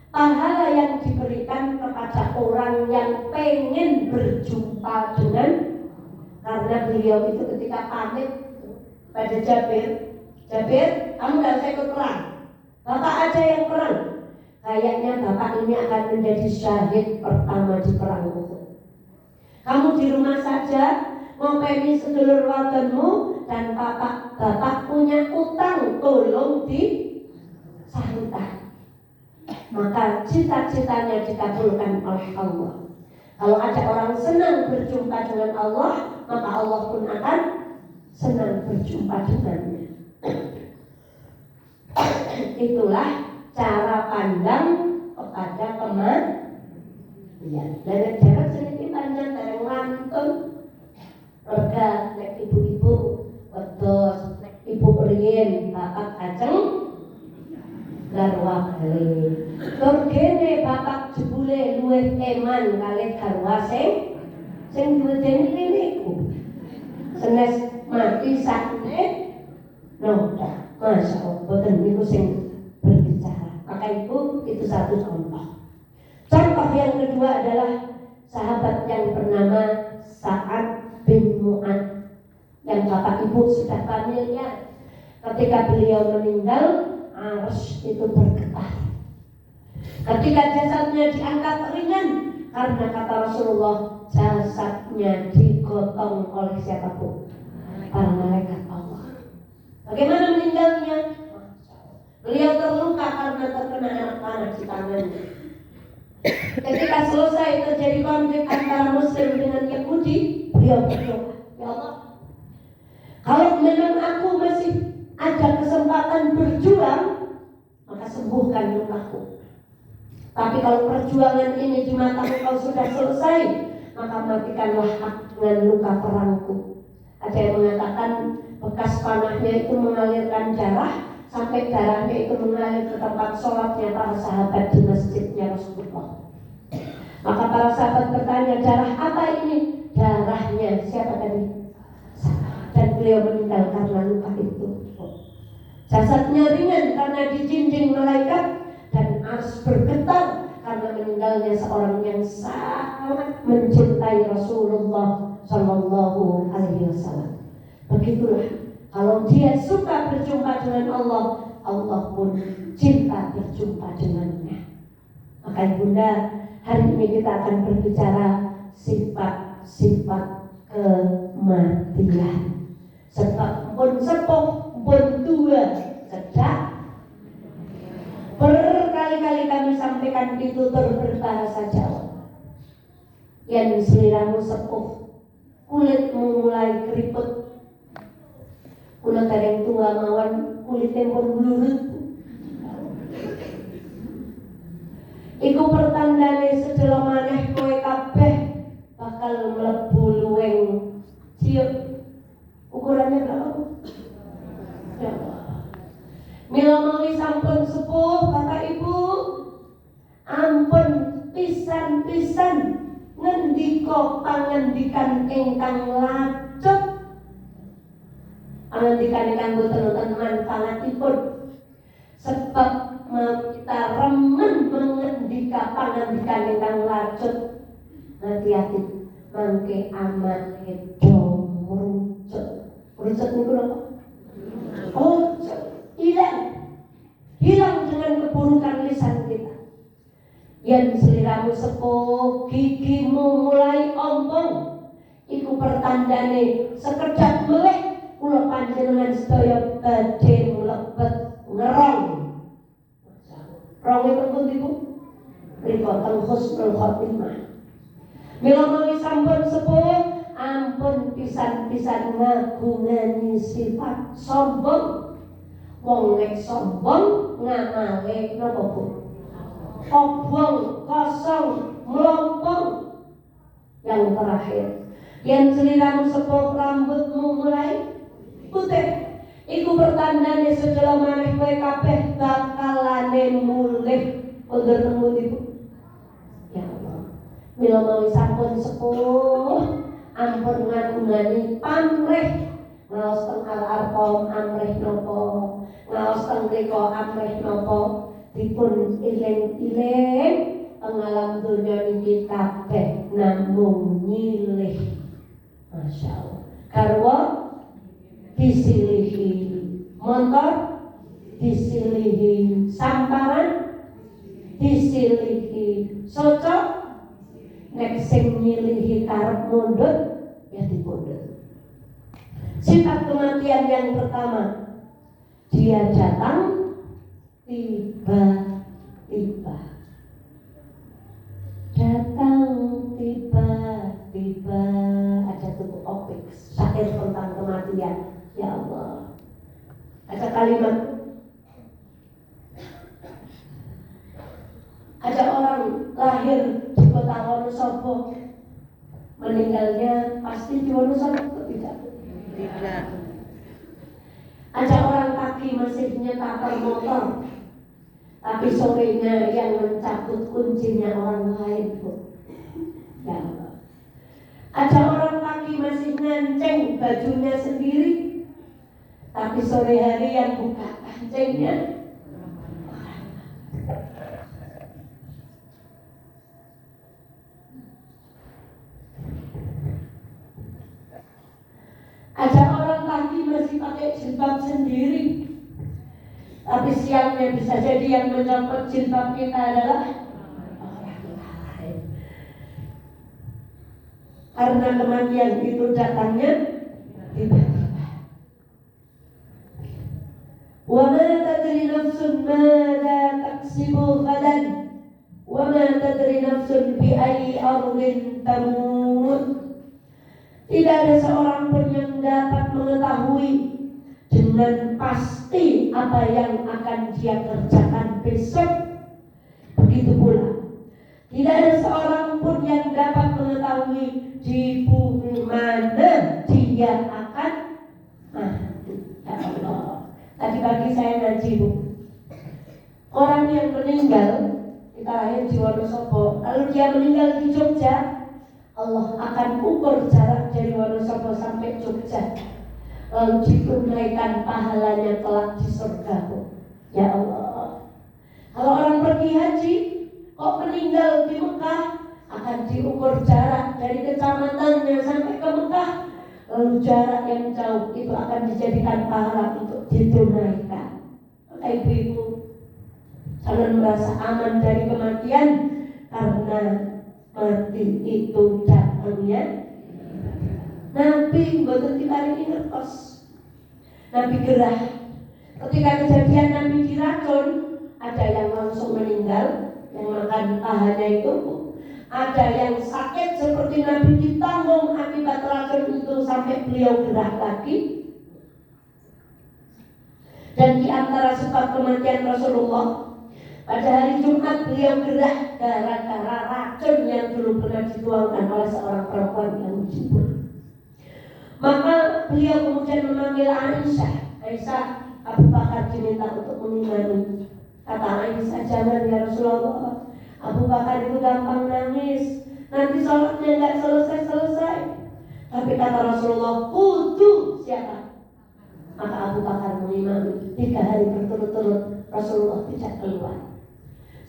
pahala yang diberikan kepada orang yang pengen berjumpa dengan, karena beliau itu ketika pamit pada Jabir, kamu gak usah ikut perang, bapak aja yang perang. Kayaknya bapak ini akan menjadi syahid pertama di perang Uhud. Kamu di rumah saja ngopeni sedulur wadonmu, dan bapak punya utang, tolong disahutkan. Maka cita-citanya dikabulkan oleh Allah. Kalau ada orang senang berjumpa dengan Allah, maka Allah pun akan senang berjumpa dengannya. Itulah cara pandang kepada kematian. Dan jarak sedikit panjang dari ngantun rega nek ibu-ibu wedhus, nek ibu riyin bapak kaceng garwa bali. Tur kene bapak jebule luwih eman kalih garwa sing duwedeni kene iku. Senes mati sakne noda. Masya Allah, boten niku sing berbicara. Maka itu satu contoh. Contoh yang kedua adalah sahabat yang bernama Sa'ad bin Mu'adz, yang bapak ibu sudah familiar. Ketika beliau meninggal, arsy itu bergetar. Ketika jasadnya diangkat ringan, karena kata Rasulullah, jasadnya digotong oleh siapa pun? Para malaikat Allah. Bagaimana meninggalnya? Beliau terluka karena terkena anak panah di tangannya. Ketika selesai terjadi konflik antara Muslim dengan Yahudi, beliau berdoa, ya Allah, kalau memang aku masih ada kesempatan berjuang, maka sembuhkan lukaku. Tapi kalau perjuangan ini di mata Engkau sudah selesai, maka matikanlah aku dengan luka perangku. Ada yang mengatakan bekas panahnya itu mengalirkan darah, sampai darahnya itu mengalir ke tempat sholatnya para sahabat di masjidnya Rasulullah. Maka para sahabat bertanya, darah apa ini? Darahnya siapa tadi? Dan beliau meninggal karena luka itu. Jasadnya ringan karena dijinjing malaikat, dan arsy bergetar karena meninggalnya seorang yang sangat mencintai Rasulullah Sallallahu Alaihi Wasallam. Begitulah, kalau dia suka berjumpa dengan Allah, Allah pun cinta berjumpa dengannya. Maka ibunda, hari ini kita akan berbicara sifat-sifat kematian. Sebab pun sepuh, pun tua, cedak. Berkali-kali kami sampaikan di tutur berbahasa Jawa. Yang seliramu sepuh, kulitmu mulai keriput. Kula dereng tua mawon kulite pun blurut. Iku pertandane sedelo maneh kowe kabeh bakal mlebu luwing ciut. Ukurannya berapa? Ya. Mila mawi sampun sepuh Bapak Ibu, ampun pisan-pisan ngendika pangandikan ingkang lacut. Pangandikan ingkang boten manfaatipun. Sebab mau kita remen mengendika pangandikan ingkang lacut, hati-hati mangke amane do merucut niku napa? Oh, hilang dengan keburukan lisan kita. Yen sliramu sepuh, gigimu mulai ompong, iku pertandane sekedap meleh kula panjenengan sedaya badhe mlebet ngerong. Rong itu pundi Bu? Mriku teng husnul khotimah. Mila menawi sampun sepuh, ampun pisan-pisan ngagungani sifat sombong. Wong nek sombong ngamale napa Bu? Obong, kosong, melompong. Yang terakhir, Yen sliramu sepuh rambutmu mulai putih, iku pertandane sedaya maneh kowe kabeh bakalane mulih under temu ibu. Ya Allah, mila mawi sampun sepuh, ampun ngagungani pamrih ngaos teng Al-Arqam amrih napa, ngaos teng mriko amrih napa, dipun iling-iling pengalam donya niki kabeh namung nyilih. Masya Allah. Garwa disilihi, motor disilihi, samparan disilihi, cocok nek sing nyilihi karep mundut ya dipundhut. Sifat kematian yang pertama, dia datang tiba-tiba. Datang tiba-tiba. Ada tubuh opik syair tentang kematian. Ya Allah, ada kalimat, ada orang lahir di kota Wonosobo, meninggalnya pasti di Wonosobo, tidak? Tidak. Ada orang pagi masih nyetak motor, tapi sorenya yang mencabut kuncinya orang lain, Bu. Ya Allah. Ada orang pagi masih nganceng bajunya sendiri, tapi sore hari yang buka kancingnya ada orang pagi masih pakai jilbab sendiri, tapi siangnya bisa jadi yang mencopot jilbab kita adalah orang lain. Karena kematian itu datangnya tiba-tiba. Wa ma tadri nafsun madza taksibu ghadan, wa ma tadri nafsun bi ayyi ardin tamut. Tidak ada seorang pun yang dapat mengetahui dengan pasti apa yang akan dia kerjakan besok. Begitu pula tidak ada seorang pun yang dapat mengetahui di bumi mana dia akan mati. Ya Allah. Tadi pagi saya ngaji, Bu. Orang yang meninggal, kita lahir di Wonosobo, lalu dia meninggal di Jogja, Allah akan ukur jarak dari Wonosobo sampai Jogja, lalu ditunaikan pahalanya kelak di surga, Bu. Ya Allah. Kalau orang pergi haji, kok meninggal di Mekah, akan diukur jarak dari kecamatannya sampai ke Mekah, lalu jarak yang jauh itu akan dijadikan pahala untuk ditunaikan. Maka ibu-ibu jangan merasa aman dari kematian, karena mati itu datangnya. Nabi mboten diparingi ngertos, Nabi gerah. Ketika kejadian Nabi diracun, ada yang langsung meninggal, yang makan pahalanya itu. Ada yang sakit seperti Nabi ditanggung akibat racun itu sampai beliau gerah lagi. Dan di antara sebab kematian Rasulullah, pada hari Jumat beliau gerah gara-gara racun yang dulu pernah dituangkan oleh seorang perempuan yang jujur. Maka beliau kemudian memanggil Aisyah, Abu Bakar diminta untuk mengimani. Kata Aisyah, jangan ya Rasulullah, Abu Bakar itu gampang nangis, nanti sholatnya nggak selesai. Tapi kata Rasulullah, kudu siapa? Maka Abu Bakar mengimani. 3 hari berturut-turut Rasulullah tidak keluar.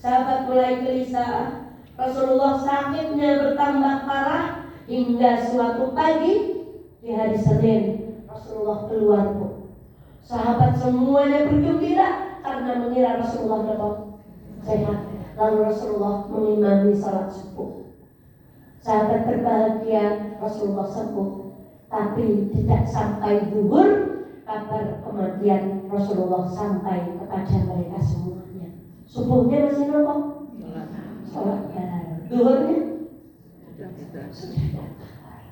Sahabat mulai gelisah. Rasulullah sakitnya bertambah parah hingga suatu pagi di hari Senin Rasulullah keluar, Bu. Sahabat semuanya bergembira karena mengira Rasulullah dapat sehat. Lalu Rasulullah mengimami salat subuh. Sahabat berbahagia, Rasulullah sembuh. Tapi tidak sampai zuhur, kabar kematian Rasulullah sampai kepada mereka semuanya. Subuhnya masih nongol, salat. Zuhurnya sudah kabar.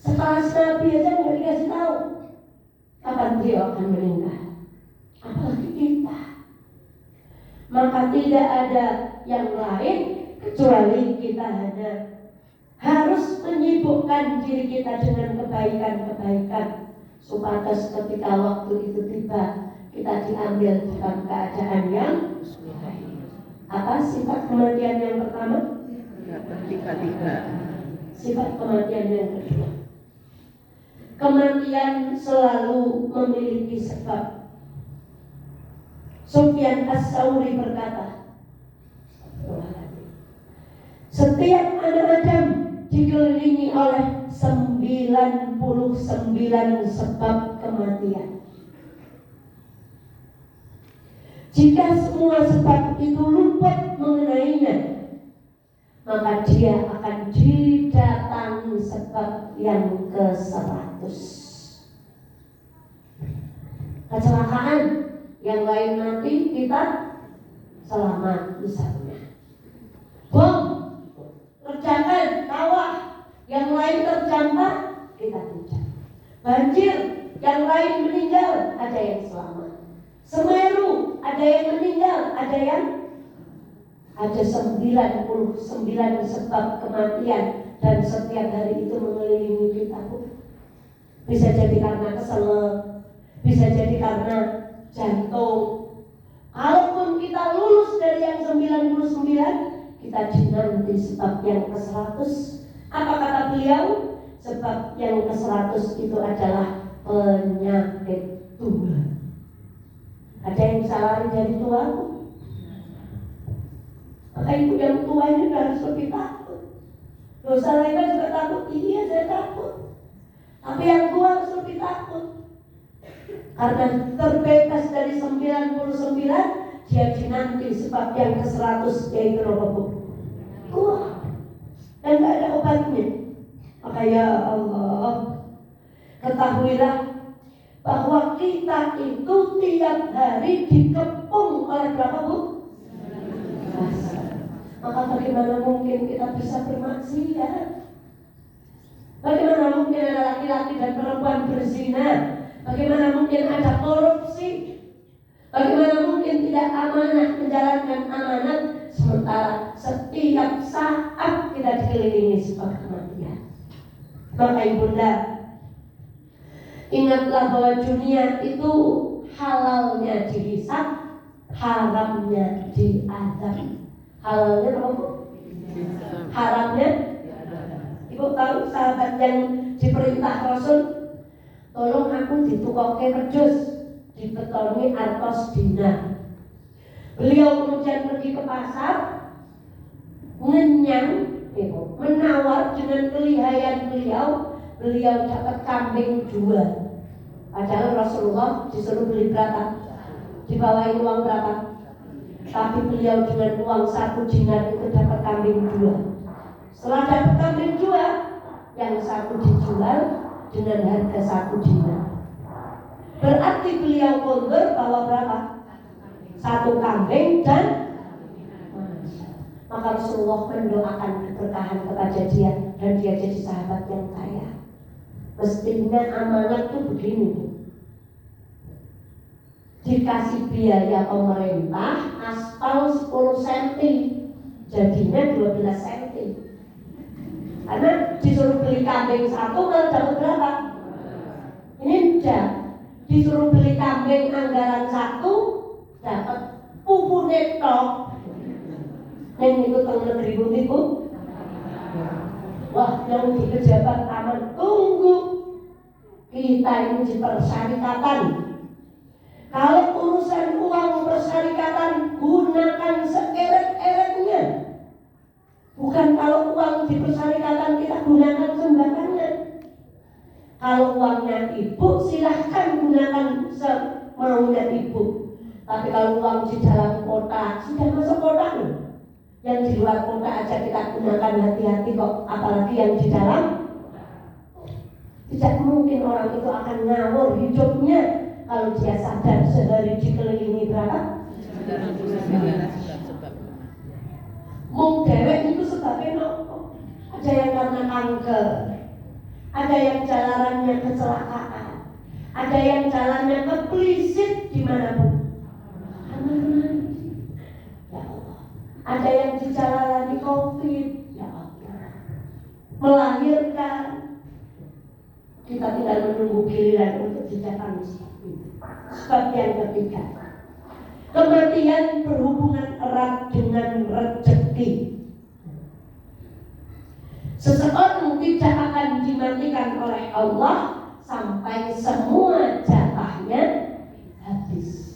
Setelah Nabi aja nggak dikasih tahu kapan dia akan meninggal, apalagi kita. Maka tidak ada yang lain kecuali kita hanya harus menyibukkan diri kita dengan kebaikan-kebaikan, supaya ketika waktu itu tiba kita diambil dalam keadaan yang apa? Sifat kematian yang pertama, sifat kematian yang kedua, kematian selalu memiliki sebab. Sufyan As-Tsauri berkata, setiap anak Adam dikelilingi oleh 99 sebab kematian. Jika semua sebab itu luput mengenainya, maka dia akan didatangi sebab yang ke-100. Kecelakaan, yang lain mati, kita selamat misalnya. Bom, kerjakan, kawah, yang lain terjampak, kita tidak. Banjir, yang lain meninggal, ada yang selamat. Semeru, ada yang meninggal, ada 99 sebab kematian, dan setiap hari itu mengelilingi kita. Bisa jadi karena keselak, bisa jadi karena jantung. Kalaupun kita lulus dari yang 99, kita dinanti sebab yang ke-100. Apa kata beliau? Sebab yang ke-100 itu adalah penyakit tua. Ada yang bisa lari dari tua? Maka itu yang tua ini harus lebih takut. Dosa lainnya juga takut. Iya, saya takut. Tapi yang tua harus lebih takut. Karena terbebas dari 99, dia dinanti sebab yang ke-100, yaitu rokok tua. Dan gak ada obatnya. Maka ya Allah, ketahuilah bahwa kita itu tiap hari dikepung oleh berapa, Bu? Maka bagaimana mungkin kita bisa bermaksiat? Bagaimana mungkin ada laki-laki dan perempuan berzina? Bagaimana mungkin ada korupsi? Bagaimana mungkin tidak amanah, menjalankan amanat, sementara setiap saat kita dikelilingi sebab kematian? Maka ibunda, ingatlah bahwa dunia itu halalnya dihisab, haramnya diazab. Halalnya apa? Haramnya. Ibu tahu sahabat yang diperintah Rasul, tolong aku ditukokke wedhus, dibetoni artos dinar. Beliau kemudian pergi ke pasar, ngenyang, menawar dengan kelihayan beliau dapat kambing 2. Padahal Rasulullah disuruh beli berapa? Dibawain uang berapa? Tapi beliau dengan uang 1 dinar itu dapat kambing 2. Setelah dapat kambing 2, yang 1 dijual dengan harga 1 dinar. Berarti beliau mundur bawa berapa? 1 kambing dan maka Rasulullah mendoakan keberkahan kepada dia, dan dia jadi sahabat yang kaya. Mestinya amanat itu begini, dikasih biaya pemerintah aspal 10 cm, jadinya 12 cm. Karena disuruh beli kambing 1 malah dapat berapa? Ini udah disuruh beli kambing anggaran 1 dapat pupune tok. Yang itu teng negeri Bu. Wah, yang di pejabat taman, tunggu. Kita ini di persyarikatan. Kalau urusan uang persyarikatan, gunakan seeret-eretnya. Bukan kalau uang di persyarikatan kita gunakan sembarangan. Kalau uangnya ibu, silahkan gunakan semaunya ibu. Tapi kalau uang di dalam kota, sudah masuk kota loh. Yang di luar kota aja kita gunakan hati-hati kok, apalagi yang di dalam. Tidak mungkin orang itu akan ngawur hidupnya kalau dia sadar sehari dikelilingi berapa? Mung dewek itu sebabnya nopo? Ada yang karena kanker, ada yang jalannya kecelakaan, ada yang jalannya keplisit di mana pun. Ya Allah, ada yang dijalani COVID, ya Allah, melahirkan, kita tinggal menunggu giliran untuk didatangi seperti itu. Sebab yang ketiga, kematian berhubungan erat dengan rezeki. Seseorang tidak akan dimatikan oleh Allah sampai semua jatahnya habis.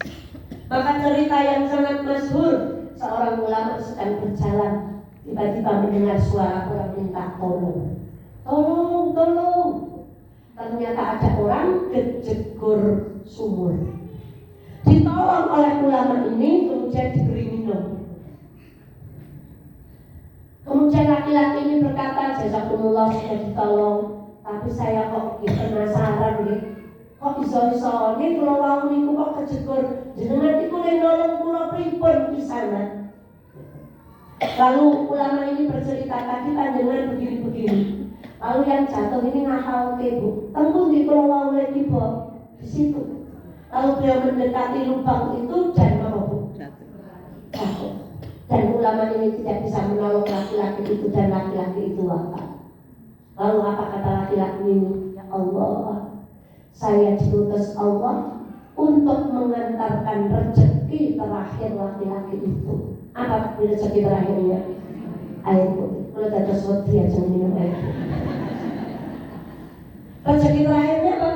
Maka cerita yang sangat masyhur, seorang ulama sedang berjalan, tiba-tiba mendengar suara orang minta tolong. Tolong. Ternyata ada orang kejegur sumur. Ditolong oleh ulama ini, kemudian diberi minum. Kemudian laki-laki ini berkata, jazakumullah sudah ditolong, tapi saya kok penasaran nih. Kok iso-iso ini kalau wau niku kok kejegur jenengan niku nolong kula pripun di sana. Lalu ulama ini bercerita, tadi panjenengan begini-begini. Lalu yang jatuh ini ngapal ke Bu. Tentu di kula wau tiba di situ. Lalu beliau mendekati lubang itu dan apa Bu? Jatuh. Dan ulama ini tidak bisa menolong laki-laki itu dan laki-laki itu wafat. Lalu apa kata laki-laki ini? Ya Allah, saya diutus Allah untuk mengantarkan rezeki terakhir laki-laki itu. Apa rezeki terakhirnya? Air putih. Kalau ada sesuatu dia jangan minum air putih. Rezeki terakhirnya apa?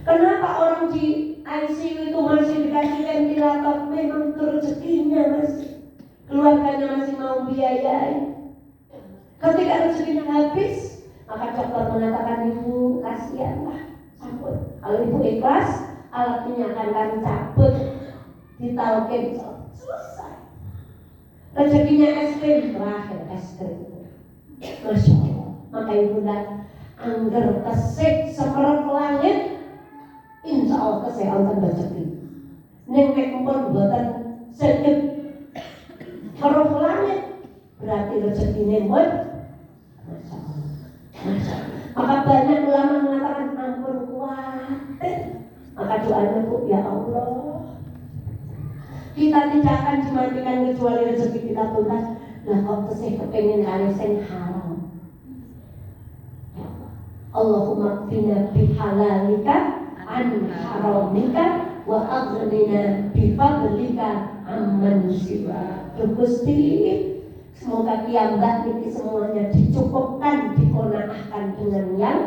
Kenapa orang di ICU itu masih dikasih ventilator? Memang itu rezekinya masih. Keluarganya masih mau biayai. Ketika rezekinya habis, maka dokter mengatakan, ibu kasihanlah, cabut. Kalau ibu ikhlas, alatnya akan kami cabut, ditaukin, selesai. Rezekinya es krim, terakhir es krim. Masya Allah. Maka ibu dan angger kesik seperut langit, insya Allah kesehatan rezeki. Neng pun buatan sedikit seperut langit, berarti rezekinya pun. Masya Allah. Maka banyak ulama mengatakan ampun khawatir. Maka doanya Bu, ya Allah, kita tidak akan dimatikan kecuali rezeki kita tuntas. Lah kok tesih kepengin kali sing haram. Ya Allah, Allahumma qina bihalalika an haramika wa aghnina bifadlika amman siwa. Gusti, semoga kiamat niki semuanya dicukupkan, dikonakkan dengan yang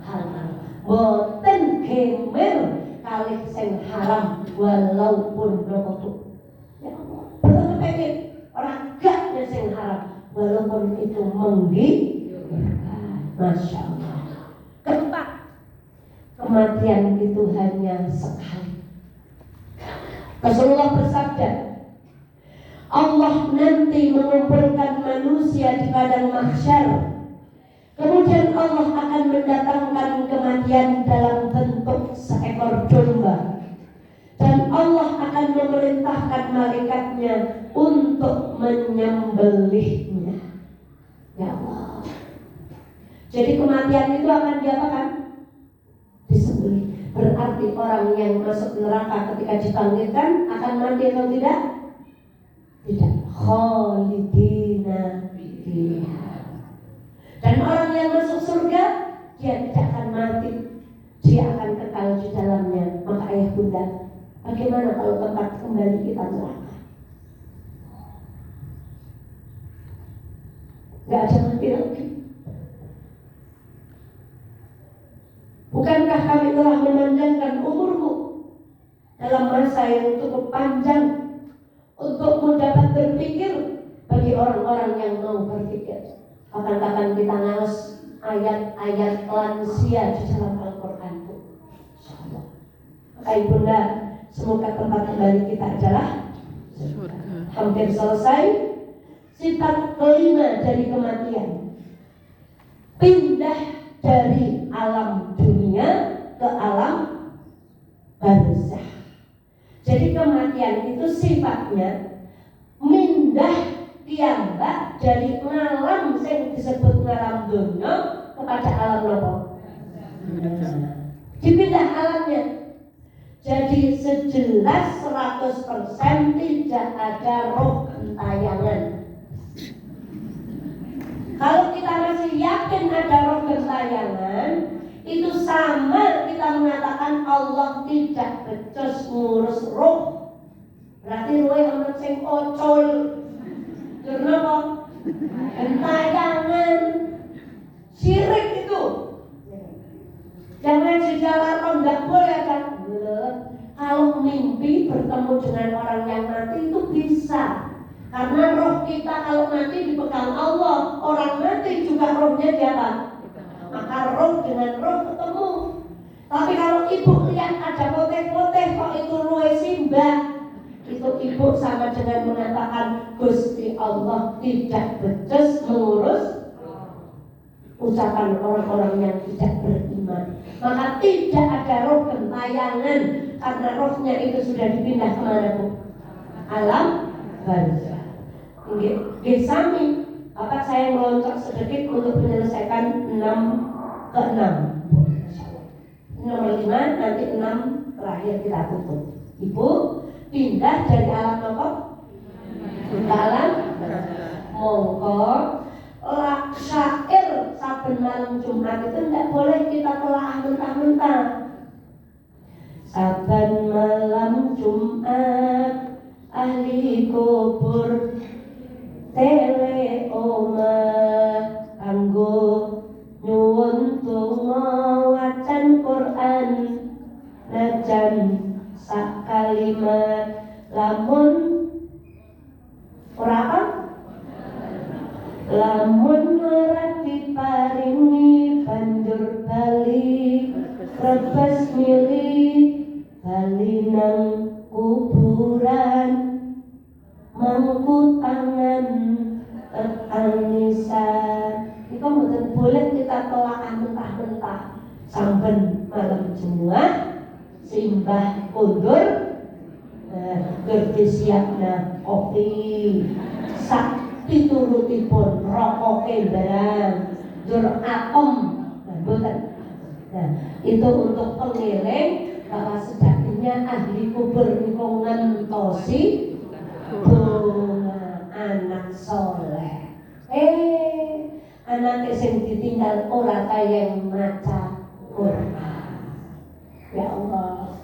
halal. Boten gemer kalih sing haram walaupun nopo. Ya Allah, boten kepengin orang gak sing haram walaupun itu menggigitkan. Masya Allah. Keempat, kematian itu hanya sekali. Rasulullah bersabda, Allah nanti mengumpulkan manusia di padang mahsyar. Kemudian Allah akan mendatangkan kematian dalam bentuk seekor domba. Dan Allah akan memerintahkan malaikatnya untuk menyembelihnya. Ya Allah. Jadi kematian itu akan diapakan? Disembelih. Berarti orang yang masuk neraka ketika dibangkitkan akan mati atau tidak? Tidak. Khalidina fiha. Dan orang yang masuk surga, dia tidak akan mati, dia akan kekal di dalamnya. Maka ayah bunda, bagaimana kalau tempat kembali kita neraka? Gak ada mati lagi. Bukankah kami telah memanjangkan umurmu dalam masa yang cukup panjang untuk dapat berpikir bagi orang-orang yang mau berpikir? Kapan-kapan kita ngaos ayat-ayat lansia di dalam Al-Quran itu. InsyaAllah. Maka ibunda, semoga tempat kembali kita adalah surga. Hampir selesai. Sifat kelima dari kematian, pindah dari alam dunia ke alam barzakh. Jadi kematian itu sifatnya mindah piyambak dari alam yang disebut alam dunia kepada alam nopo. Dipindah alamnya. Jadi sejelas 100% tidak ada roh gentayangan. Kalau kita masih yakin ada roh gentayangan, itu sama kita mengatakan Allah tidak becus ngurus roh. Berarti roh yang sing ocol. Kenapa? Gentayangan. Syirik itu. Jangan dijalankan, nggak boleh kan? Kalau mimpi bertemu dengan orang yang mati itu bisa. Karena roh kita kalau mati dipegang Allah. Orang mati juga rohnya siapa? Maka roh dengan roh ketemu. Tapi kalau ibu lihat ada poteh-poteh kok itu roh simbah, itu ibu sama dengan mengatakan Gusti Allah tidak becus mengurus ucapan orang-orang yang tidak beriman. Maka tidak ada roh gentayangan, karena rohnya itu sudah dipindah kemana Bu? Alam barzah. Nggih sami. Bapak saya meloncat sedikit untuk menyelesaikan 6 ke 6. Nomor 5, nanti 6 terakhir kita tutup. Ibu pindah dari alam apa? Alam mongko syair saben malam Jumat itu tidak boleh kita telah mentah-mentah. Saben malam Jumat ahli kubur tele omah kanggo nyuwun donga wacan Quran najan sak kalimat lamun ora apa? Lamun ora diparingi banjur bali rebes milih bali nang kuburan mangku tangan teranisan. Iku mboten boleh kita telaah mentah-mentah. Saben malam Jumat simbah kundur kerja siapna kopi sak piturutipun rokoke barang jur atom. Nah, itu untuk pengiring bahwa sejatinya ahli kubur niku ngentosi bunga anak soleh. Anak sing ditinggal ora kaya yang maca Quran. Ya Allah,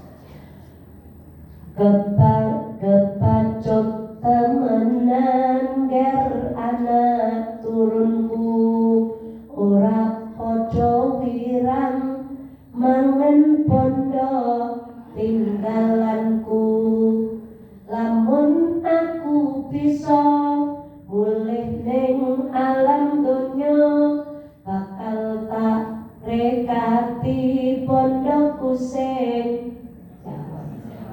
kepacut temenan ger anak turunku ora podo wirang mangan pondo tinggalanku. Lamun aku bisa mulih ning alam donya bakal tak rekati pondokku sing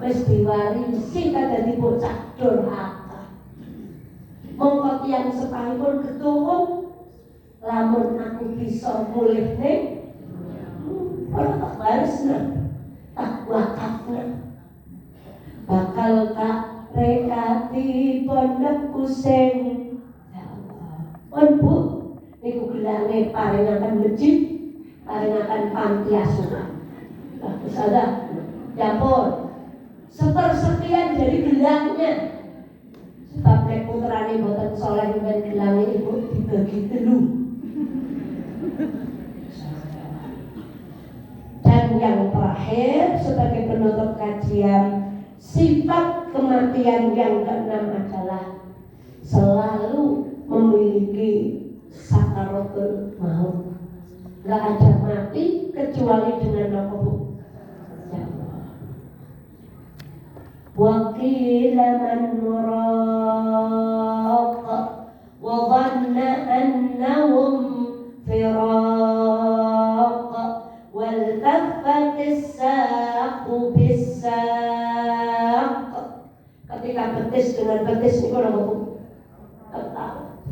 wis diwarisi kadadi bocah durhaka. Mongko tiyang sepahipun ketuwung lamun aku bisa mulih ning ora tak warisna tak wakafna bakal tak rekati pondokku sing. Ya Allah, pun Bu niku gelange paringaken masjid, paringaken panti asuhan. Bagus ada dapur sepersekian dari gelangnya. Sebab nek putrane boten soleh ben gelange ibu dibagi telu. Dan yang terakhir sebagai penutup kajian, sifat kematian yang keenam adalah selalu memiliki sakaratul maut. Gak ada mati kecuali dengan apa Bu? وقيل من راق وظن أنهم فراق والتفت الساق بالساق. Ketika betis dengan betis itu apa Bu? Ketawa.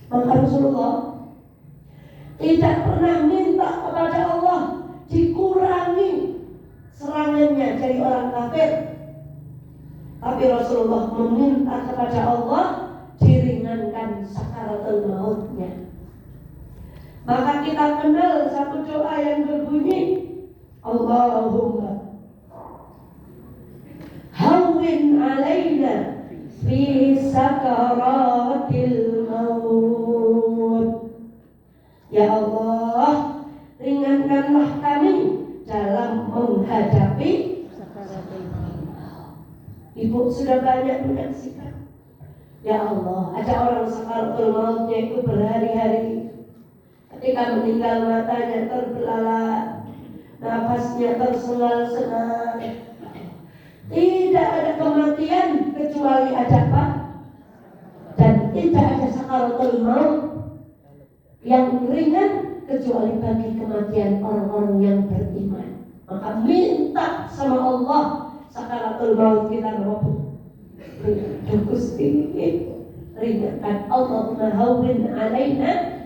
Maka Rasulullah tidak pernah minta kepada Allah dikurangi serangannya dari orang kafir, tapi Rasulullah meminta kepada Allah diringankan sakaratul mautnya. Maka kita kenal satu doa yang berbunyi Allahumma hawwin alaina fi sakaratil maut. Ya Allah, ringankanlah kami dalam menghadapi sakaratul maut. Ibu sudah banyak menyaksikan. Ya Allah, ada orang sakaratul mautnya itu berhari-hari. Ketika meninggal matanya terbelalak, nafasnya tersengal-sengal. Tidak ada kematian kecuali ada apa? Dan tidak ada sakaratul maut yang ringan kecuali bagi kematian orang-orang yang beriman. Maka minta sama Allah sakaratul maut kita walaupun Gusti ringankan. Allahumma hawwin alaina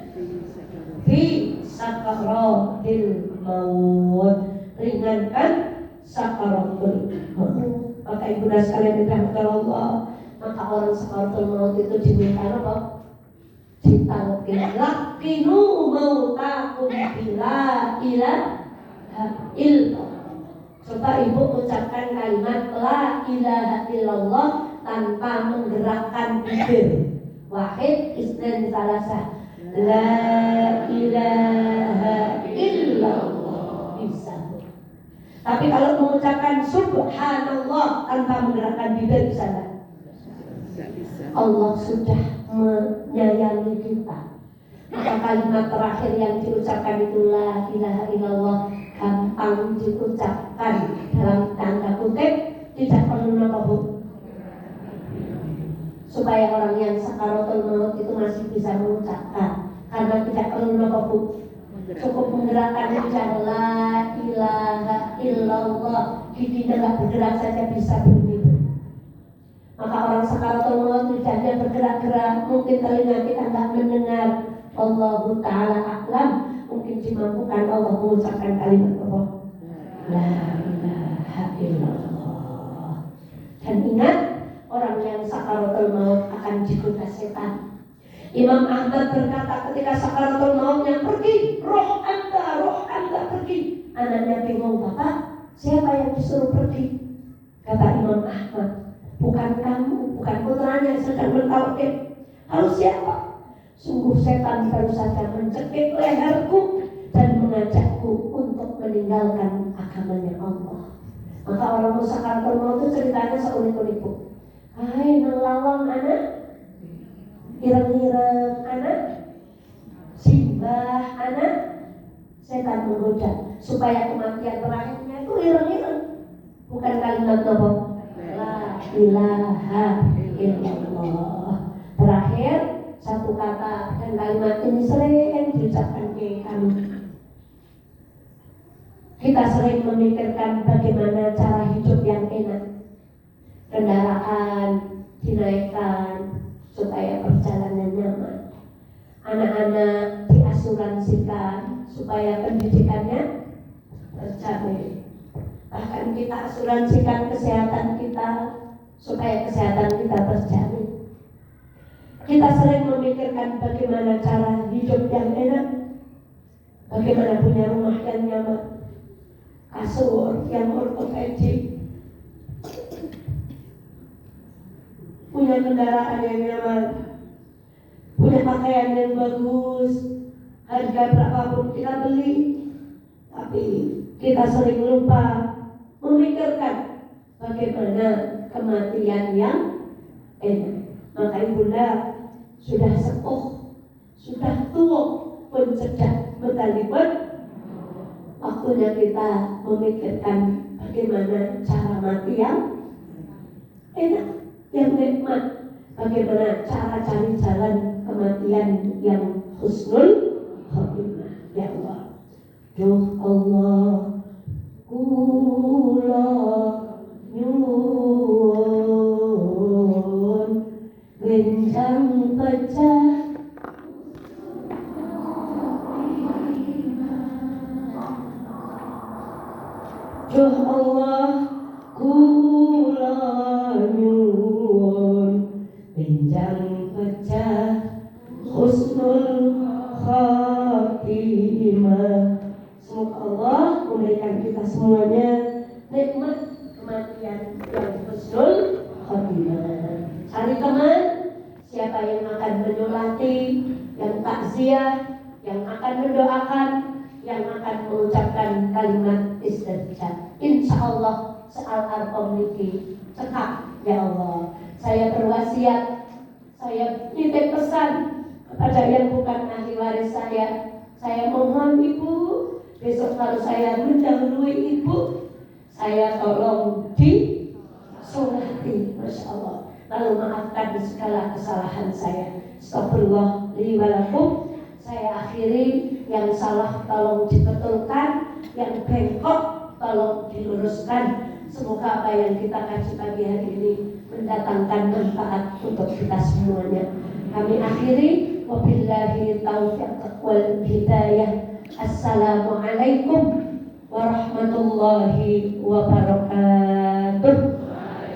fi sakaratil maut, ringankan sakaratul maut. Maka ibu dan sekalian dirahmati Allah, maka orang sakaratul maut itu diminta apa? Ditalqin lakinu mautakum bila ilaha illallah. Coba ibu ucapkan kalimat la ilaha illallah tanpa menggerakkan bibir. Wahid isnan salasa. La ilaha illallah bisa. Tapi kalau mengucapkan subhanallah tanpa menggerakkan bibir bisa enggak? Allah sudah menyayangi kita. Maka kalimat terakhir yang diucapkan itu la ilaha illallah gampang diucapkan dalam tanda kutip, tidak perlu apa bu, supaya orang yang sakaratul maut itu masih bisa mengucapkan, karena tidak perlu apa bu, cukup menggerakkan lidah la ilaha illallah, giginya nggak bergerak saja bisa bunyi. Maka orang sakaratul maut lidahnya bergerak-gerak, mungkin telinga kita nggak mendengar. Allahu ta'ala a'lam, mungkin dimampukan Allah mengucapkan kalimat Allah la ilaha illallah. Dan ingat, orang yang sakaratul maut akan digoda setan. Imam Ahmad berkata ketika sakaratul mautnya pergi, roh anda pergi. Anaknya bingung, Bapak, siapa yang disuruh pergi? Kata Imam Ahmad, bukan kamu, bukan putranya yang sedang mentalkin. Lalu siapa? Sungguh setan baru saja mencekik leherku dan mengajakku untuk meninggalkan agamanya Allah. Maka orang sakaratul maut itu ceritanya seunik-unik. Hai nelawang anak, ireng-ireng anak, simbah anak, setan menggoda supaya kematian terakhirnya itu ireng-ireng, bukan kalimat apa? La ilaha illallah. Terakhir satu kata, dan kalimat ini sering diucapkan ke kami. Kita sering memikirkan bagaimana cara hidup yang enak, kendaraan dinaikkan supaya perjalanan nyaman, anak-anak diasuransikan supaya pendidikannya terjamin, bahkan kita asuransikan kesehatan kita supaya kesehatan kita terjamin. Kita sering memikirkan bagaimana cara hidup yang enak, bagaimana punya rumah yang nyaman, kasur yang ortopedik, punya kendaraan yang nyaman, punya pakaian yang bagus, harga berapapun kita beli. Tapi kita sering lupa memikirkan bagaimana kematian yang enak. Maka ibunda sudah sepuh, sudah tua pun cedak metalipun, waktunya kita memikirkan bagaimana cara mati yang enak, yang nikmat, bagaimana cara cari jalan kematian yang husnul khotimah. Ya Allah, duh Allah, kula nyuwun rencang pecah duh Allah, kula nyuwun rencang pecah husnul khotimah. Semoga Allah memberikan kita semuanya nikmat kematian yang husnul khotimah. Cari teman, siapa yang akan menyolati, yang takziah, yang akan mendoakan, yang akan mengucapkan kalimat istirja. Insya Allah seal-arqam niki cekak ya Allah. Saya berwasiat, saya titip pesan kepada yang bukan ahli waris saya. Saya mohon Ibu, besok kalau saya mendahului Ibu, saya tolong disolati, Masya Allah. Lalu maafkan segala kesalahan saya. Astagfirullah li wa lakum. Saya akhiri, yang salah tolong dibetulkan, yang bengkok tolong diluruskan. Semoga apa yang kita kaji pagi hari ini mendatangkan manfaat untuk kita semuanya. Kami akhiri, wabillahi taufiq wal hidayah. Assalamualaikum warahmatullahi wabarakatuh.